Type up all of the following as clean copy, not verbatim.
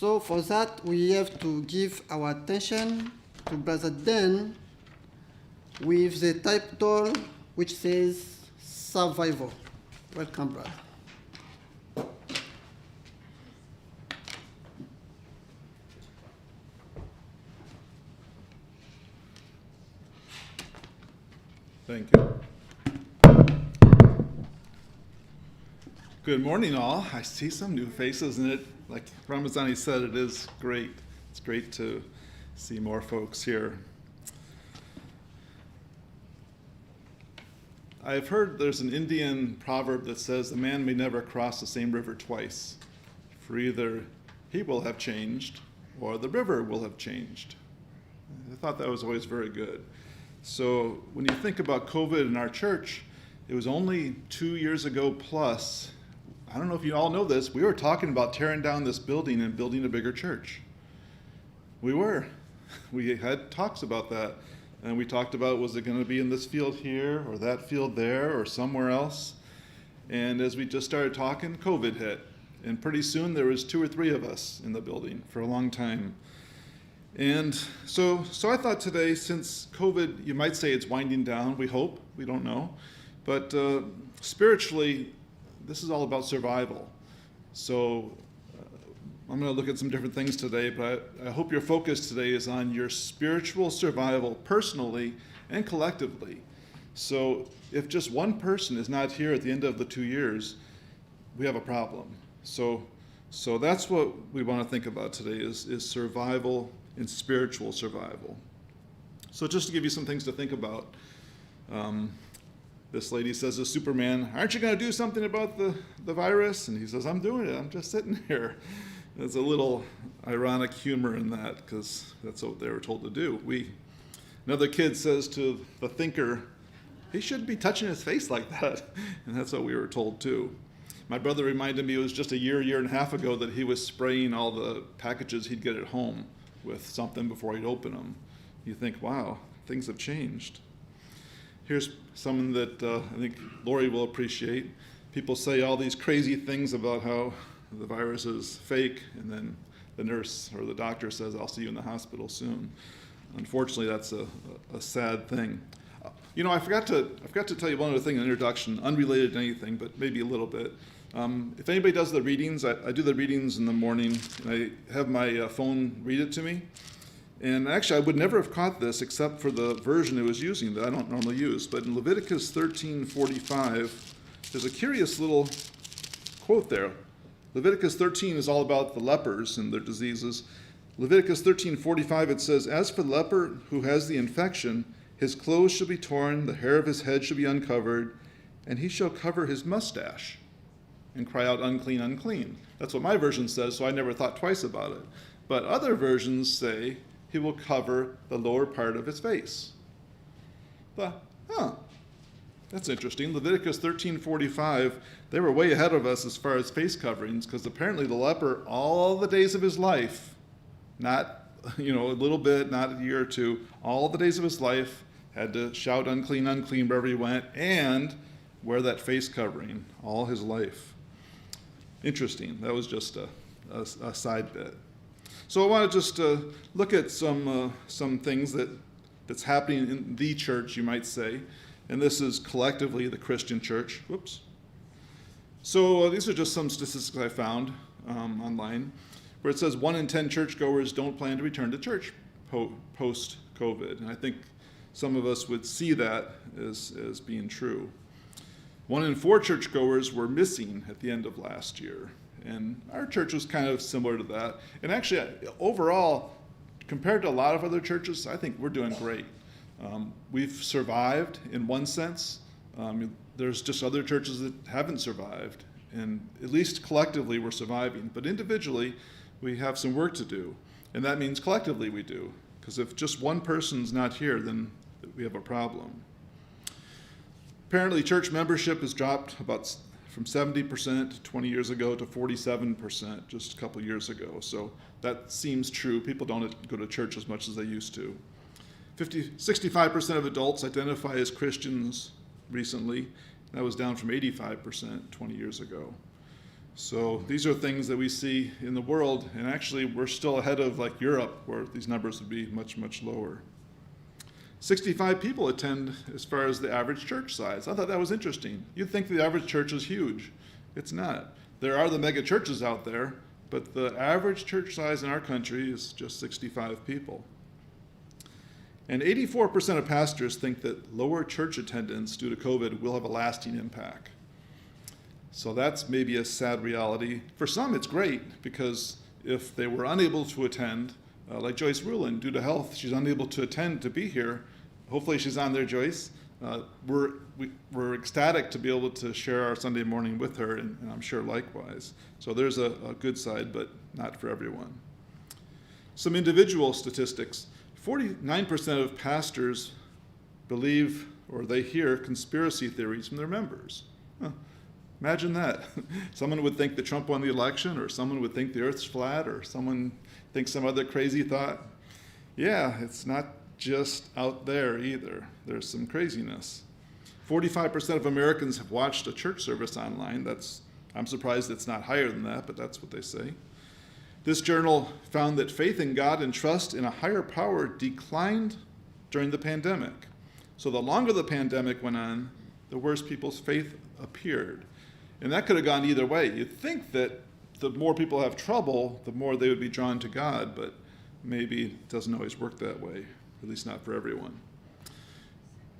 So for that, we have to give our attention to Brother Dan with the title which says Survival. Welcome, brother. Thank you. Good morning, all. I see some new faces, and like Ramazani said, it is great. It's great to see more folks here. I've heard there's an Indian proverb that says a man may never cross the same river twice, for either he will have changed or the river will have changed. I thought that was always very good. So when you think about COVID in our church, it was only 2 years ago plus. I don't know if you all know this, we were talking about tearing down this building and building a bigger church. We were. We had talks about that. And we talked about, was it going to be in this field here or that field there or somewhere else? And as we just started talking, COVID hit. And pretty soon there was 2 or 3 of us in the building for a long time. And so I thought today, since COVID, you might say it's winding down, we hope, we don't know. But spiritually, this is all about survival. So I'm going to look at some different things today, but I hope your focus today is on your spiritual survival personally and collectively. So if just one person is not here at the end of the 2 years, we have a problem. So that's what we want to think about today is survival and spiritual survival. So just to give you some things to think about, this lady says to Superman, aren't you going to do something about the virus? And he says, I'm doing it. I'm just sitting here. There's a little ironic humor in that because that's what they were told to do. Another kid says to the thinker, he shouldn't be touching his face like that. And that's what we were told too. My brother reminded me it was just a year and a half ago that he was spraying all the packages he'd get at home with something before he'd open them. You think, wow, things have changed. Here's something that I think Lori will appreciate. People say all these crazy things about how the virus is fake, and then the nurse or the doctor says, I'll see you in the hospital soon. Unfortunately, that's a sad thing. I forgot to tell you one other thing in the introduction, unrelated to anything, but maybe a little bit. If anybody does the readings, I do the readings in the morning, and I have my phone read it to me. And actually, I would never have caught this except for the version it was using that I don't normally use. But in Leviticus 13:45, there's a curious little quote there. Leviticus 13 is all about the lepers and their diseases. Leviticus 13:45, it says, as for the leper who has the infection, his clothes shall be torn, the hair of his head shall be uncovered, and he shall cover his mustache and cry out, unclean, unclean. That's what my version says, so I never thought twice about it. But other versions say he will cover the lower part of his face. That's interesting. Leviticus 13:45, they were way ahead of us as far as face coverings, because apparently the leper, all the days of his life, not a little bit, not a year or two, all the days of his life had to shout unclean, unclean wherever he went, and wear that face covering all his life. Interesting. That was just a side bit. So I want to just look at some things that's happening in the church, you might say, and this is collectively the Christian church. Whoops. So these are just some statistics I found online, where it says 1 in 10 churchgoers don't plan to return to church post-COVID, and I think some of us would see that as being true. 1 in 4 churchgoers were missing at the end of last year. And our church was kind of similar to that. And actually, overall, compared to a lot of other churches, I think we're doing great. We've survived in one sense. There's just other churches that haven't survived. And at least collectively, we're surviving. But individually, we have some work to do. And that means collectively we do. Because if just one person's not here, then we have a problem. Apparently, church membership has dropped from 70% 20 years ago to 47% just a couple years ago. So that seems true. People don't go to church as much as they used to. 65% of adults identify as Christians recently. That was down from 85% 20 years ago. So these are things that we see in the world, and actually we're still ahead of like Europe, where these numbers would be much, much lower. 65 people attend as far as the average church size. I thought that was interesting. You'd think the average church is huge. It's not. There are the mega churches out there, but the average church size in our country is just 65 people. And 84% of pastors think that lower church attendance due to COVID will have a lasting impact. So that's maybe a sad reality. For some, it's great, because if they were unable to attend, like Joyce Rulin, due to health, she's unable to attend to be here. Hopefully she's on there, Joyce. We're ecstatic to be able to share our Sunday morning with her, and I'm sure likewise. So there's a good side, but not for everyone. Some individual statistics. 49% of pastors believe or they hear conspiracy theories from their members. Huh. Imagine that. Someone would think that Trump won the election, or someone would think the earth's flat, or someone thinks some other crazy thought. Yeah, it's not just out there either. There's some craziness. 45% of Americans have watched a church service online. I'm surprised it's not higher than that, but that's what they say. This journal found that faith in God and trust in a higher power declined during the pandemic. So the longer the pandemic went on, the worse people's faith appeared. And that could have gone either way. You'd think that the more people have trouble, the more they would be drawn to God, but maybe it doesn't always work that way, at least not for everyone.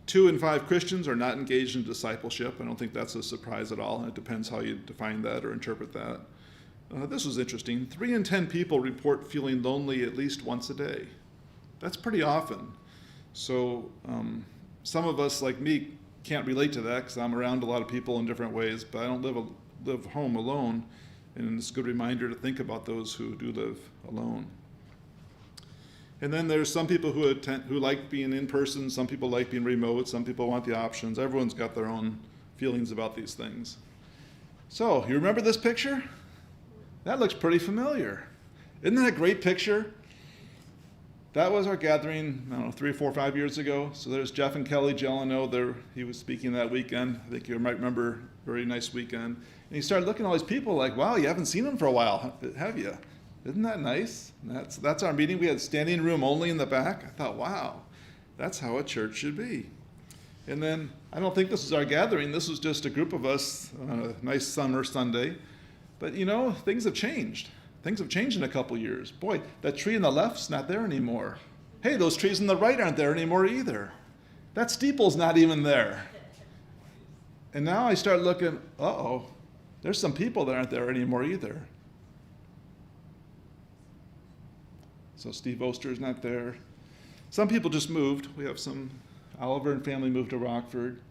2 in 5 Christians are not engaged in discipleship. I don't think that's a surprise at all. It depends how you define that or interpret that. This was interesting. 3 in 10 people report feeling lonely at least once a day. That's pretty often. So some of us, like me, can't relate to that because I'm around a lot of people in different ways, but I don't live home alone, and it's a good reminder to think about those who do live alone. And then there's some people who like being in person, some people like being remote, some people want the options. Everyone's got their own feelings about these things. So, you remember this picture? That looks pretty familiar. Isn't that a great picture? That was our gathering, 3 or 4 or 5 years ago. So there's Jeff and Kelly Jeleno. He was speaking that weekend. I think you might remember, very nice weekend. And you started looking at all these people like, wow, you haven't seen them for a while, have you? Isn't that nice? That's our meeting. We had standing room only in the back. I thought, wow, that's how a church should be. And then, I don't think this was our gathering. This was just a group of us on a nice summer Sunday. But things have changed. Things have changed in a couple years. Boy, that tree on the left's not there anymore. Hey, those trees on the right aren't there anymore either. That steeple's not even there. And now I start looking, there's some people that aren't there anymore either. So Steve Oster's not there. Some people just moved. We have Oliver and family moved to Rockford,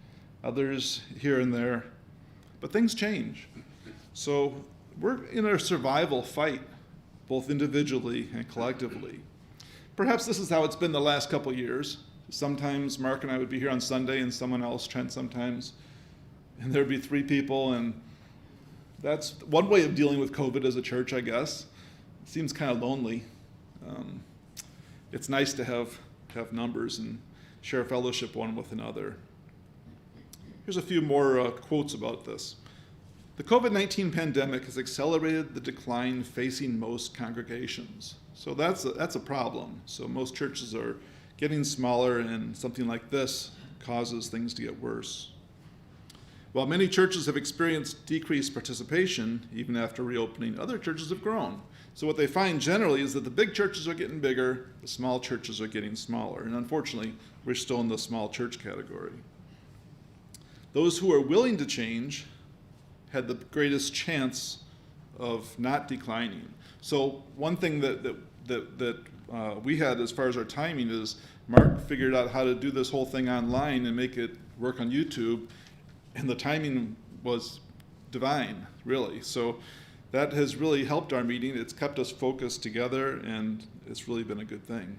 others here and there. But things change. So we're in a survival fight, both individually and collectively. Perhaps this is how it's been the last couple years. Sometimes Mark and I would be here on Sunday and someone else, Trent sometimes, and there'd be 3 people, and that's one way of dealing with COVID as a church, I guess. It seems kind of lonely. It's nice to have numbers and share fellowship one with another. Here's a few more quotes about this. The COVID-19 pandemic has accelerated the decline facing most congregations. So that's a problem. So most churches are getting smaller, and something like this causes things to get worse. While many churches have experienced decreased participation, even after reopening, other churches have grown. So what they find generally is that the big churches are getting bigger, the small churches are getting smaller. And unfortunately, we're still in the small church category. Those who are willing to change had the greatest chance of not declining. So one thing that we had as far as our timing is Mark figured out how to do this whole thing online and make it work on YouTube, and the timing was divine, really. So that has really helped our meeting. It's kept us focused together, and it's really been a good thing.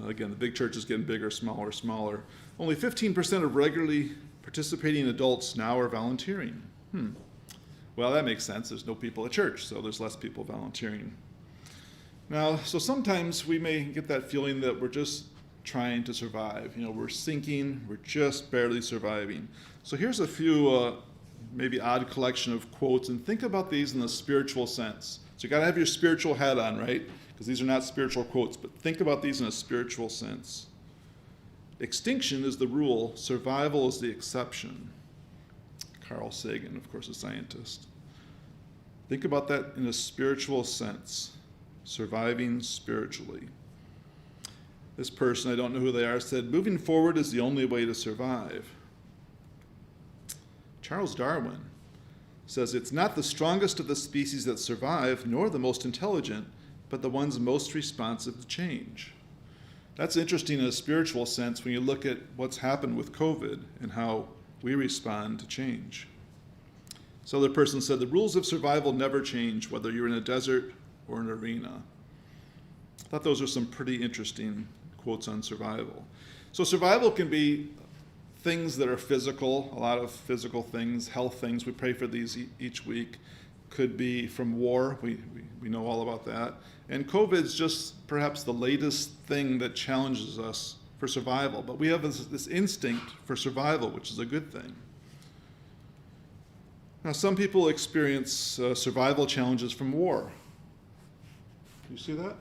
Again, the big church is getting bigger, smaller, smaller. Only 15% of regularly participating adults now are volunteering. Well, that makes sense. There's no people at church, so there's less people volunteering. Now, so sometimes we may get that feeling that we're just trying to survive. We're sinking, we're just barely surviving. So here's a few maybe odd collection of quotes, and think about these in the spiritual sense. So you got to have your spiritual hat on, right? Because these are not spiritual quotes, but think about these in a spiritual sense. Extinction is the rule, survival is the exception. Carl Sagan, of course, a scientist. Think about that in a spiritual sense, surviving spiritually. This person, I don't know who they are, said, moving forward is the only way to survive. Charles Darwin says, it's not the strongest of the species that survive, nor the most intelligent, but the ones most responsive to change. That's interesting in a spiritual sense when you look at what's happened with COVID and how we respond to change. This other person said, the rules of survival never change, whether you're in a desert or an arena. I thought those are some pretty interesting quotes on survival. So survival can be things that are physical, a lot of physical things, health things. We pray for these each week. Could be from war. We know all about that. And COVID is just perhaps the latest thing that challenges us for survival. But we have this instinct for survival, which is a good thing. Now, some people experience survival challenges from war. You see that?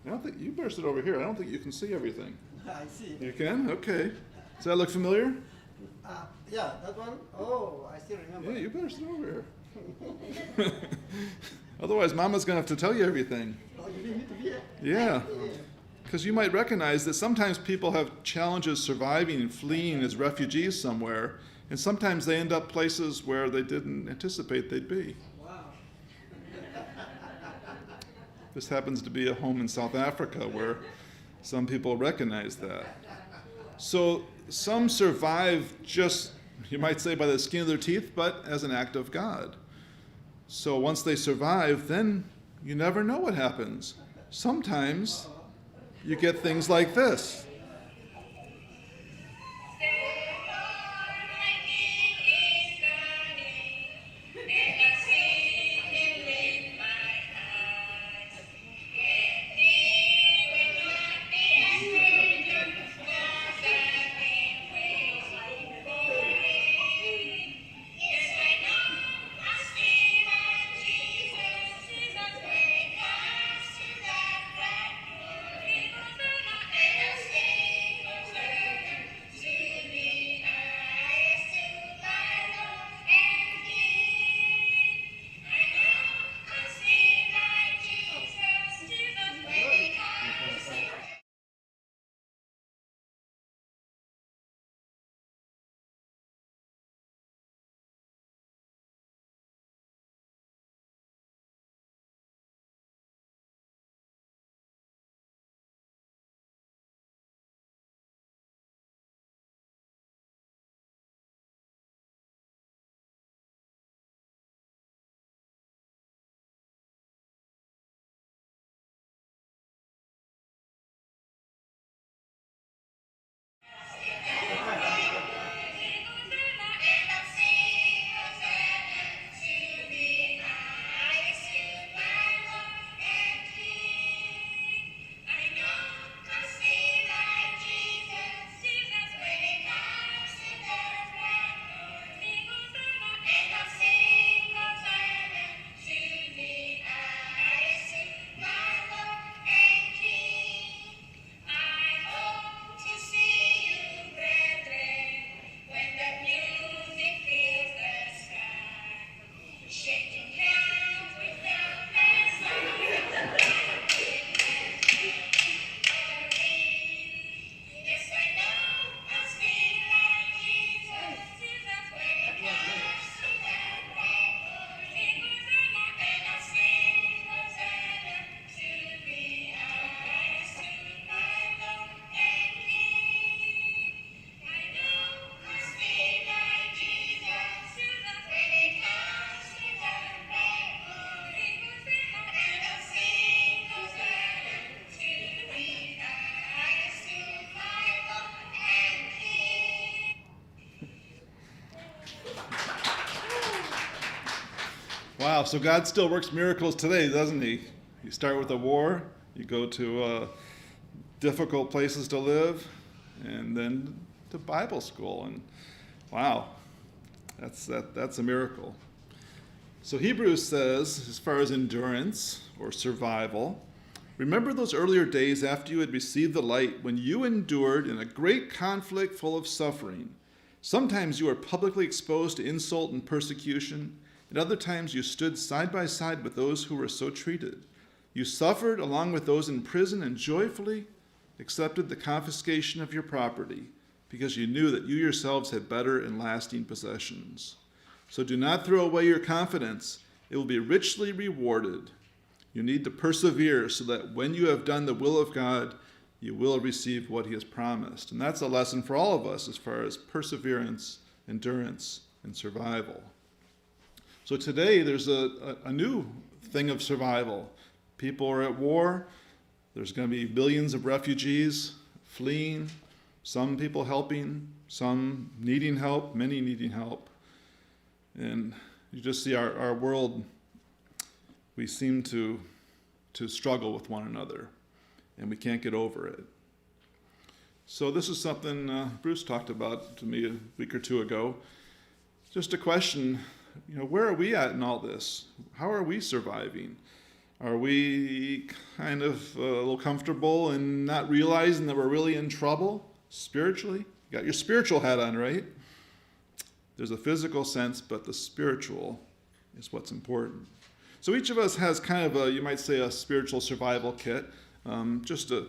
I don't think you better sit over here. I don't think you can see everything. I see. You can? Okay. Does that look familiar? Yeah, that one. Oh, I still remember. Yeah, you better sit over here. Otherwise, Mama's going to have to tell you everything. Oh, you need me to be here? Yeah. Because you might recognize that sometimes people have challenges surviving and fleeing as refugees somewhere, and sometimes they end up places where they didn't anticipate they'd be. Wow. This happens to be a home in South Africa where some people recognize that. So some survive just, you might say, by the skin of their teeth, but as an act of God. So once they survive, then you never know what happens. Sometimes you get things like this. Wow, so God still works miracles today, doesn't he? You start with a war, you go to difficult places to live, and then to Bible school. And wow, That's a miracle. So Hebrews says, as far as endurance or survival, remember those earlier days after you had received the light when you endured in a great conflict full of suffering. Sometimes you were publicly exposed to insult and persecution. At other times you stood side by side with those who were so treated. You suffered along with those in prison and joyfully accepted the confiscation of your property because you knew that you yourselves had better and lasting possessions. So do not throw away your confidence. It will be richly rewarded. You need to persevere so that when you have done the will of God, you will receive what he has promised. And that's a lesson for all of us as far as perseverance, endurance, and survival. So today there's a new thing of survival. People are at war. There's going to be billions of refugees fleeing, some people helping, some needing help, many needing help. And you just see our world, we seem to struggle with one another, and we can't get over it. So this is something Bruce talked about to me a week or two ago. Just a question, where are we at in all this? How are we surviving? Are we kind of a little comfortable and not realizing that we're really in trouble spiritually? You got your spiritual hat on, right? There's a physical sense, but the spiritual is what's important. So each of us has kind of you might say, a spiritual survival kit. Just a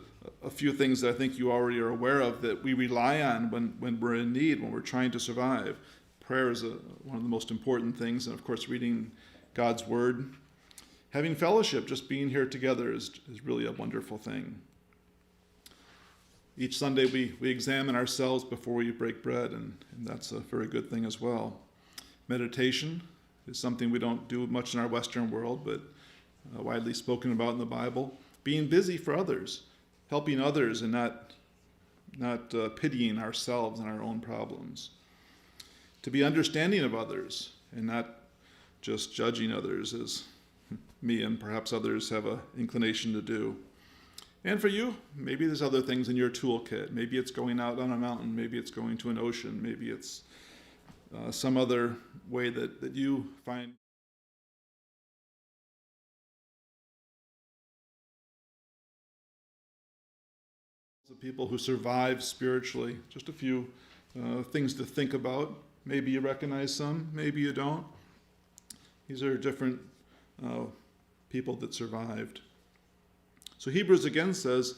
few things that I think you already are aware of that we rely on when we're in need, when we're trying to survive. Prayer is one of the most important things, and of course reading God's Word. Having fellowship, just being here together is really a wonderful thing. Each Sunday we examine ourselves before we break bread, and that's a very good thing as well. Meditation is something we don't do much in our Western world, but widely spoken about in the Bible. Being busy for others, helping others and not pitying ourselves and our own problems. To be understanding of others and not just judging others as me and perhaps others have an inclination to do. And for you, maybe there's other things in your toolkit. Maybe it's going out on a mountain. Maybe it's going to an ocean. Maybe it's some other way that you find. The people who survive spiritually, just a few things to think about. Maybe you recognize some, maybe you don't. These are different people that survived. So Hebrews again says,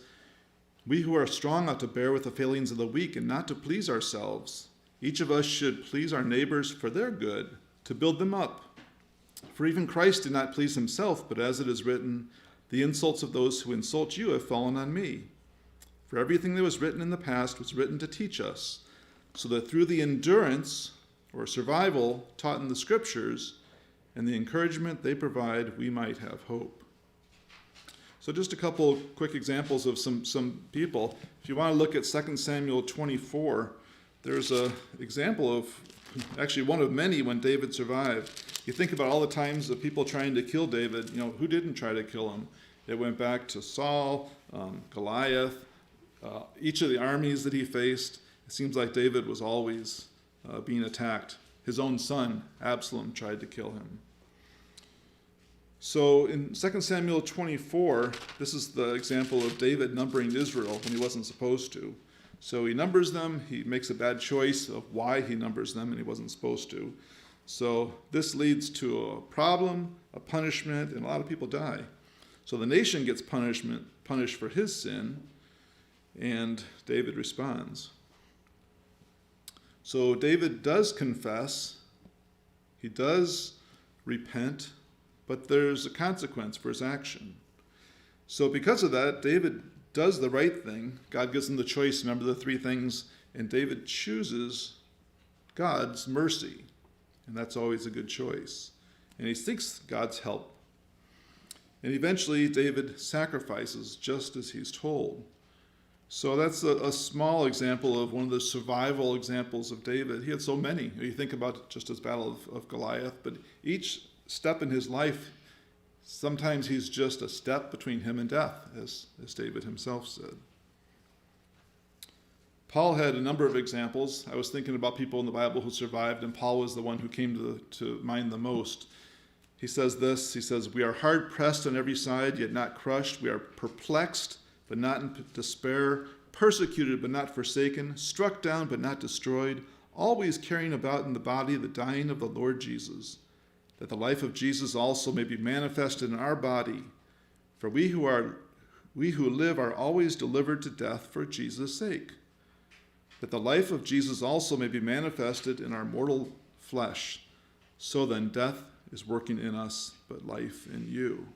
we who are strong ought to bear with the failings of the weak and not to please ourselves. Each of us should please our neighbors for their good, to build them up. For even Christ did not please himself, but as it is written, the insults of those who insult you have fallen on me. For everything that was written in the past was written to teach us, so that through the endurance or survival taught in the Scriptures and the encouragement they provide, we might have hope. So just a couple quick examples of some people. If you want to look at 2 Samuel 24, there's an example of, actually one of many when David survived. You think about all the times of people trying to kill David, who didn't try to kill him? It went back to Saul, Goliath, each of the armies that he faced. It seems like David was always being attacked. His own son, Absalom, tried to kill him. So in 2 Samuel 24, this is the example of David numbering Israel when he wasn't supposed to. So he numbers them, he makes a bad choice of why he numbers them, and he wasn't supposed to. So this leads to a problem, a punishment, and a lot of people die. So the nation gets punished for his sin, and David responds. So David does confess, he does repent, but there's a consequence for his action. So because of that, David does the right thing. God gives him the choice, remember the three things, and David chooses God's mercy, and that's always a good choice. And he seeks God's help. And eventually, David sacrifices just as he's told. So that's a small example of one of the survival examples of David. He had so many. You think about just his battle of Goliath, but each step in his life, sometimes he's just a step between him and death, as David himself said. Paul had a number of examples. I was thinking about people in the Bible who survived, and Paul was the one who came to mind the most. He says this, he says, "We are hard pressed on every side, yet not crushed. We are perplexed, but not in despair, persecuted, but not forsaken, struck down, but not destroyed, always carrying about in the body the dying of the Lord Jesus, that the life of Jesus also may be manifested in our body. For we who live are always delivered to death for Jesus' sake, that the life of Jesus also may be manifested in our mortal flesh. So then death is working in us, but life in you."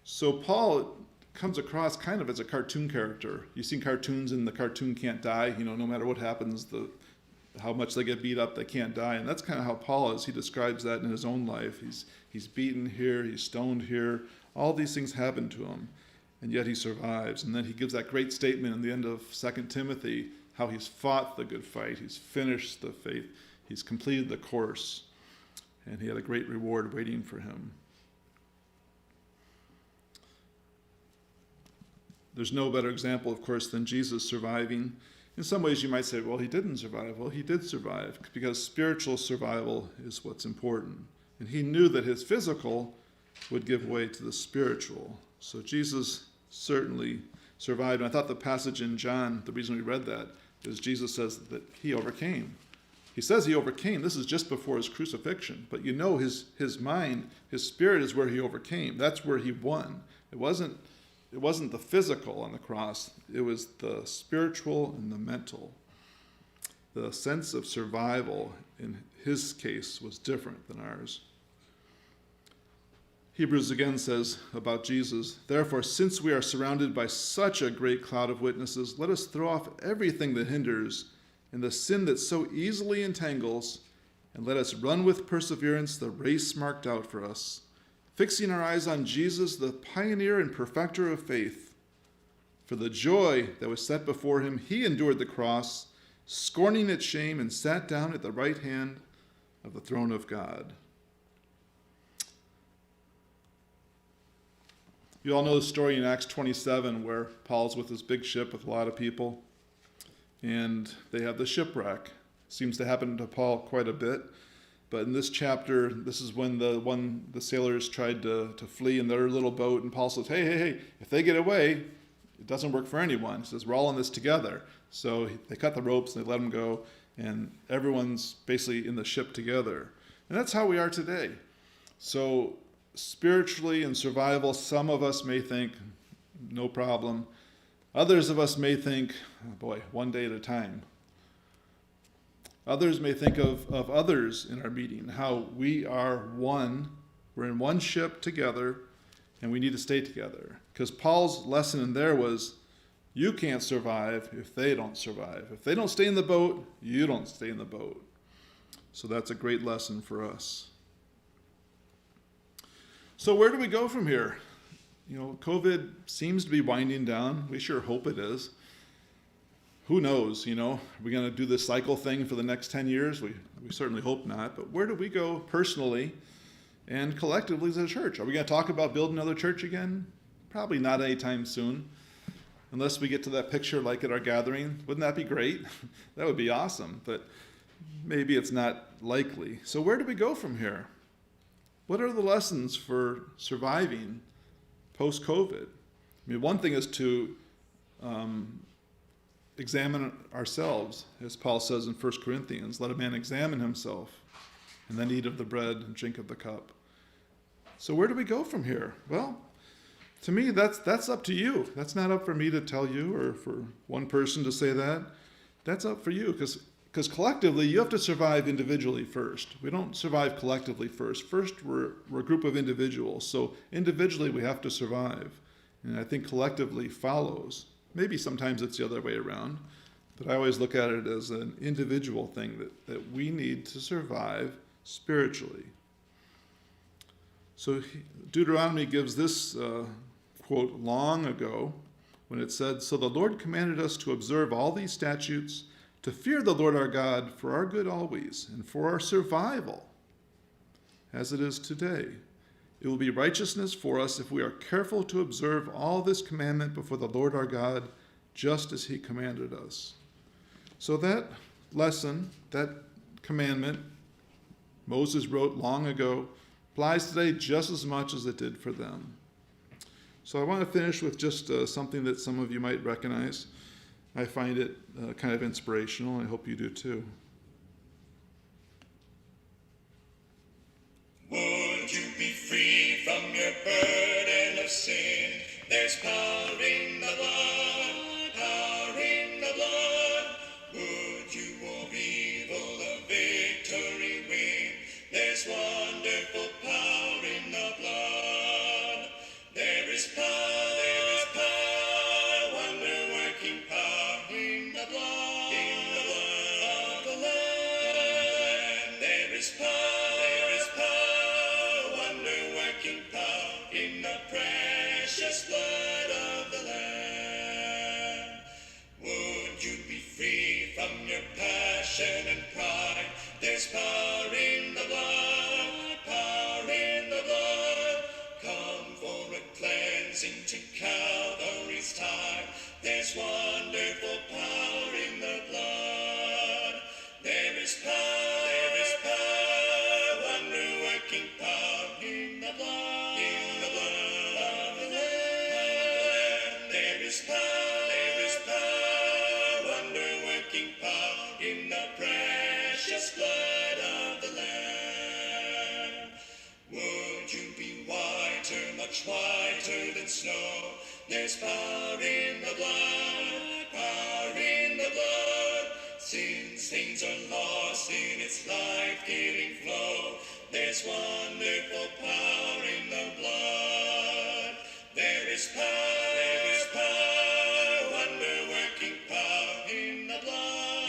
So Paul comes across kind of as a cartoon character. You've seen cartoons, and the cartoon can't die. No matter what happens, how much they get beat up, they can't die. And that's kind of how Paul is. He describes that in his own life. He's beaten here, he's stoned here. All these things happen to him, and yet he survives. And then he gives that great statement in the end of 2 Timothy, how he's fought the good fight, he's finished the faith, he's completed the course, and he had a great reward waiting for him. There's no better example, of course, than Jesus surviving. In some ways you might say, well, he didn't survive. Well, he did survive, because spiritual survival is what's important. And he knew that his physical would give way to the spiritual. So Jesus certainly survived. And I thought the passage in John, the reason we read that, is Jesus says that he overcame. He says he overcame. This is just before his crucifixion. But his mind, his spirit is where he overcame. That's where he won. It wasn't the physical on the cross. It was the spiritual and the mental. The sense of survival in his case was different than ours. Hebrews again says about Jesus, "Therefore, since we are surrounded by such a great cloud of witnesses, let us throw off everything that hinders and the sin that so easily entangles, and let us run with perseverance the race marked out for us, fixing our eyes on Jesus, the pioneer and perfecter of faith. For the joy that was set before him, he endured the cross, scorning its shame, and sat down at the right hand of the throne of God." You all know the story in Acts 27 where Paul's with his big ship with a lot of people, and they have the shipwreck. Seems to happen to Paul quite a bit. But in this chapter, this is when the sailors tried to flee in their little boat, and Paul says, hey, if they get away, it doesn't work for anyone. He says, we're all in this together. So they cut the ropes, and they let them go, and everyone's basically in the ship together. And that's how we are today. So spiritually in survival, some of us may think, no problem. Others of us may think, oh boy, one day at a time. Others may think of others in our meeting, how we are one, we're in one ship together, and we need to stay together. Because Paul's lesson in there was, you can't survive if they don't survive. If they don't stay in the boat, you don't stay in the boat. So that's a great lesson for us. So where do we go from here? COVID seems to be winding down. We sure hope it is. Who knows, Are we going to do this cycle thing for the next 10 years? We certainly hope not. But where do we go personally and collectively as a church? Are we going to talk about building another church again? Probably not anytime soon, unless we get to that picture like at our gathering. Wouldn't that be great? That would be awesome, but maybe it's not likely. So where do we go from here? What are the lessons for surviving post-COVID? One thing is to examine ourselves, as Paul says in 1 Corinthians, let a man examine himself, and then eat of the bread and drink of the cup. So where do we go from here? Well, to me, that's up to you. That's not up for me to tell you or for one person to say that. That's up for you, because collectively, you have to survive individually first. We don't survive collectively first. First, we're a group of individuals. So individually, we have to survive. And I think collectively follows. Maybe sometimes it's the other way around. But I always look at it as an individual thing that we need to survive spiritually. So Deuteronomy gives this quote long ago when it said, "So the Lord commanded us to observe all these statutes, to fear the Lord our God for our good always, and for our survival, as it is today. It will be righteousness for us if we are careful to observe all this commandment before the Lord our God just as he commanded us. So that lesson, that commandment Moses wrote long ago, applies today just as much as it did for them. So I want to finish with just something that some of you might recognize. I find it kind of inspirational. I hope you do too. Would you be free from your burden of sin? There's power in the blood, power in the blood. Would you over evil a victory win? There's wonderful power in the blood. There is power, wonder-working power in the blood, of the Lamb. There is power, wonder-working power in the precious blood of the Lamb. Would you be free from your passion and pride? There's power in the blood, power in the blood. Come for a cleansing to Calvary's tide. There's wonderful power in the blood. There is power, wonder-working power in the blood, of the Lamb. There is power, wonder-working power in the precious blood of the Lamb. Would you be whiter, much whiter than snow? There's power in the blood, power in the blood. Sin stains are lost in its life-giving flow. There's wonderful power in the blood. There is power, wonder-working power in the blood,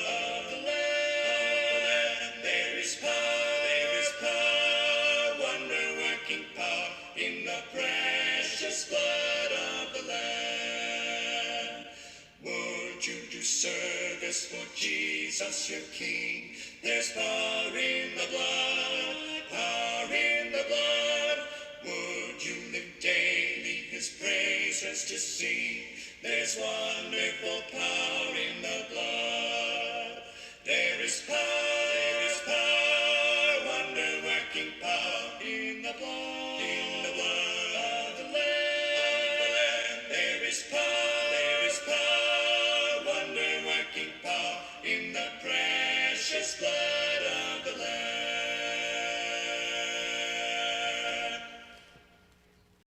of the Lamb. There is power, wonder-working power in the precious blood of the Lamb. Would you do service for Jesus your King?